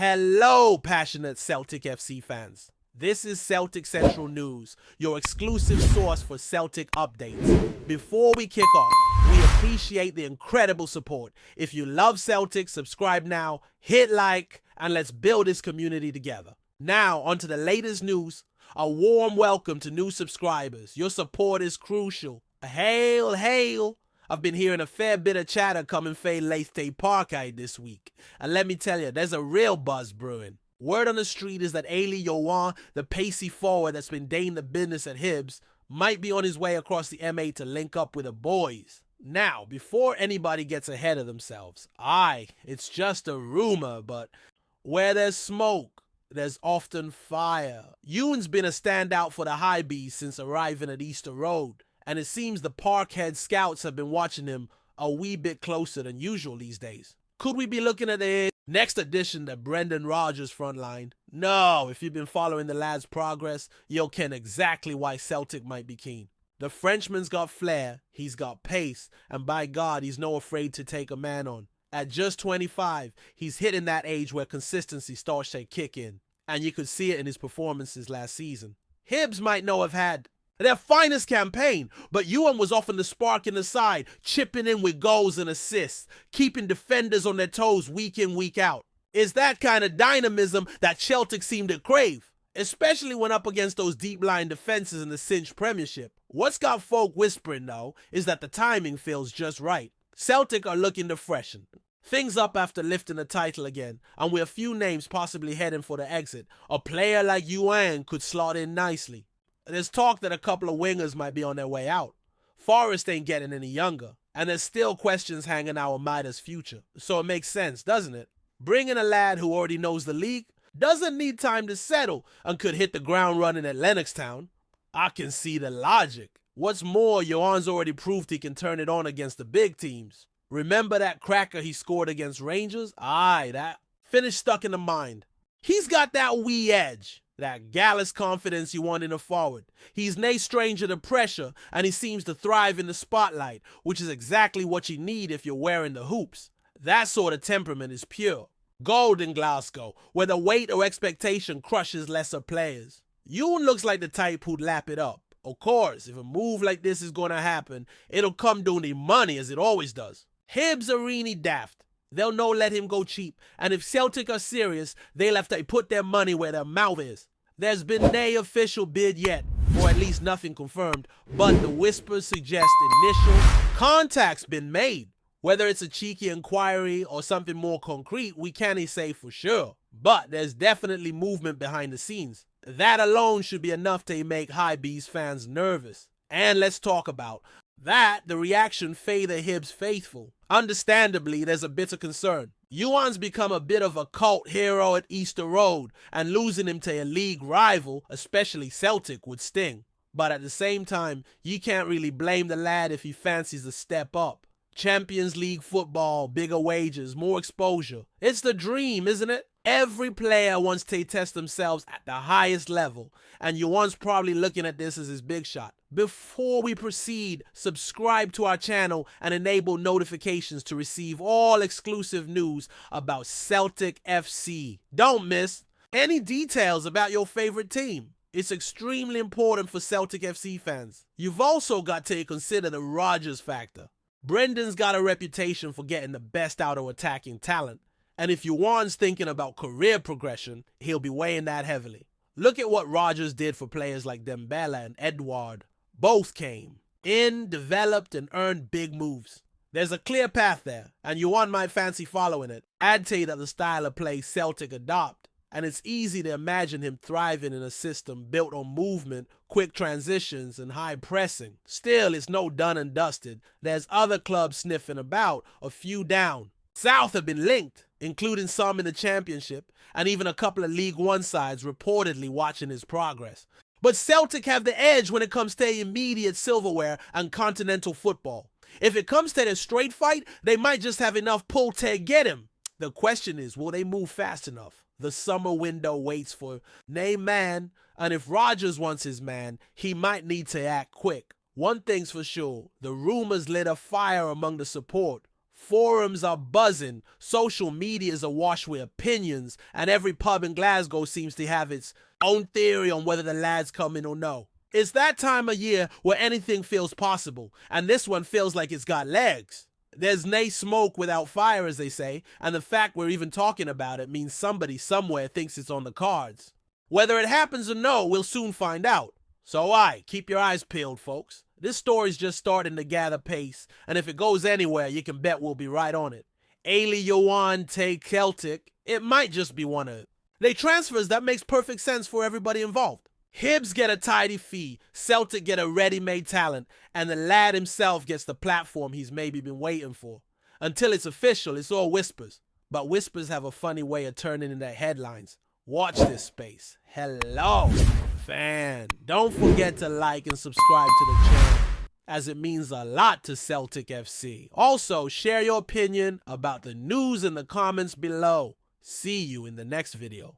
Hello, passionate Celtic FC fans. This is Celtic Central News, your exclusive source for Celtic updates. Before we kick off, we appreciate the incredible support. If you love Celtic, subscribe now, hit like, and let's build this community together. Now, onto the latest news. A warm welcome to new subscribers. Your support is crucial. Hail, hail! I've been hearing a fair bit of chatter coming from Leithay Parkite this week. And let me tell you, there's a real buzz brewing. Word on the street is that Ailey Yowan, the pacey forward that's been dating the business at Hibs, might be on his way across the M8 to link up with the boys. Now, before anybody gets ahead of themselves, it's just a rumor, but where there's smoke, there's often fire. Ewan's been a standout for the Hibees since arriving at Easter Road, and it seems the Parkhead scouts have been watching him a wee bit closer than usual these days. Could we be looking at the next addition to Brendan Rodgers' front line? No, if you've been following the lad's progress, you'll ken exactly why Celtic might be keen. The Frenchman's got flair, he's got pace, and by God, he's no afraid to take a man on. At just 25, he's hitting that age where consistency starts to kick in, and you could see it in his performances last season. Hibs might not have had their finest campaign, but Ewan was often the spark in the side, chipping in with goals and assists, keeping defenders on their toes week in, week out. It's that kind of dynamism that Celtic seemed to crave, especially when up against those deep-line defenses in the cinched Premiership. What's got folk whispering, though, is that the timing feels just right. Celtic are looking to freshen things up after lifting the title again, and with a few names possibly heading for the exit, a player like Ewan could slot in nicely. There's talk that a couple of wingers might be on their way out. Forrest ain't getting any younger, and there's still questions hanging out Maida's future. So it makes sense, doesn't it? Bringing a lad who already knows the league, doesn't need time to settle, and could hit the ground running at Lennoxtown. I can see the logic. What's more, Johan's already proved he can turn it on against the big teams. Remember that cracker he scored against Rangers? That finish stuck in the mind. He's got that wee edge. That gallus confidence you want in a forward. He's no stranger to pressure, and he seems to thrive in the spotlight, which is exactly what you need if you're wearing the hoops. That sort of temperament is pure. Gold in Glasgow, where the weight or expectation crushes lesser players. Ewan looks like the type who'd lap it up. Of course, if a move like this is going to happen, it'll come doing the money as it always does. Hibs are really daft. They'll no let him go cheap, and if Celtic are serious, they'll have to put their money where their mouth is. There's been no official bid yet, or at least nothing confirmed, but the whispers suggest initial contact's been made. Whether it's a cheeky inquiry or something more concrete, we can't say for sure. But there's definitely movement behind the scenes. That alone should be enough to make Hibees fans nervous. And let's talk about that, the reaction the Hibs faithful. Understandably, there's a bit of concern. Ewan's become a bit of a cult hero at Easter Road, and losing him to a league rival, especially Celtic, would sting. But at the same time, you can't really blame the lad if he fancies a step up. Champions League football, bigger wages, more exposure. It's the dream, isn't it? Every player wants to test themselves at the highest level, and Ewan's probably looking at this as his big shot. Before we proceed, subscribe to our channel and enable notifications to receive all exclusive news about Celtic FC. Don't miss any details about your favorite team. It's extremely important for Celtic FC fans. You've also got to consider the Rodgers factor. Brendan's got a reputation for getting the best out of attacking talent, and if Ewan's thinking about career progression, he'll be weighing that heavily. Look at what Rodgers did for players like Dembele and Edouard. Both came in, developed, and earned big moves. There's a clear path there, and Ewan might fancy following it. Add to that the style of play Celtic adopt, and it's easy to imagine him thriving in a system built on movement, quick transitions, and high pressing. Still, it's no done and dusted. There's other clubs sniffing about, a few down. South have been linked, including some in the Championship, and even a couple of League One sides reportedly watching his progress. But Celtic have the edge when it comes to immediate silverware and continental football. If it comes to their straight fight, they might just have enough pull to get him. The question is, will they move fast enough? The summer window waits for no man, and if Rodgers wants his man, he might need to act quick. One thing's for sure, the rumors lit a fire among the support. Forums are buzzing, social media is awash with opinions, and every pub in Glasgow seems to have its own theory on whether the lads come in or no. It's that time of year where anything feels possible, and this one feels like it's got legs. There's nae smoke without fire, as they say, and the fact we're even talking about it means somebody somewhere thinks it's on the cards. Whether it happens or no, we'll soon find out. So keep your eyes peeled, folks. This story's just starting to gather pace, and if it goes anywhere, you can bet we'll be right on it. Ailey Yowan take Celtic, it might just be one of it. They transfers that makes perfect sense for everybody involved. Hibs get a tidy fee, Celtic get a ready-made talent, and the lad himself gets the platform he's maybe been waiting for. Until it's official, it's all whispers. But whispers have a funny way of turning into headlines. Watch this space. Hello, fan. Don't forget to like and subscribe to the channel, as it means a lot to Celtic FC. Also, share your opinion about the news in the comments below. See you in the next video.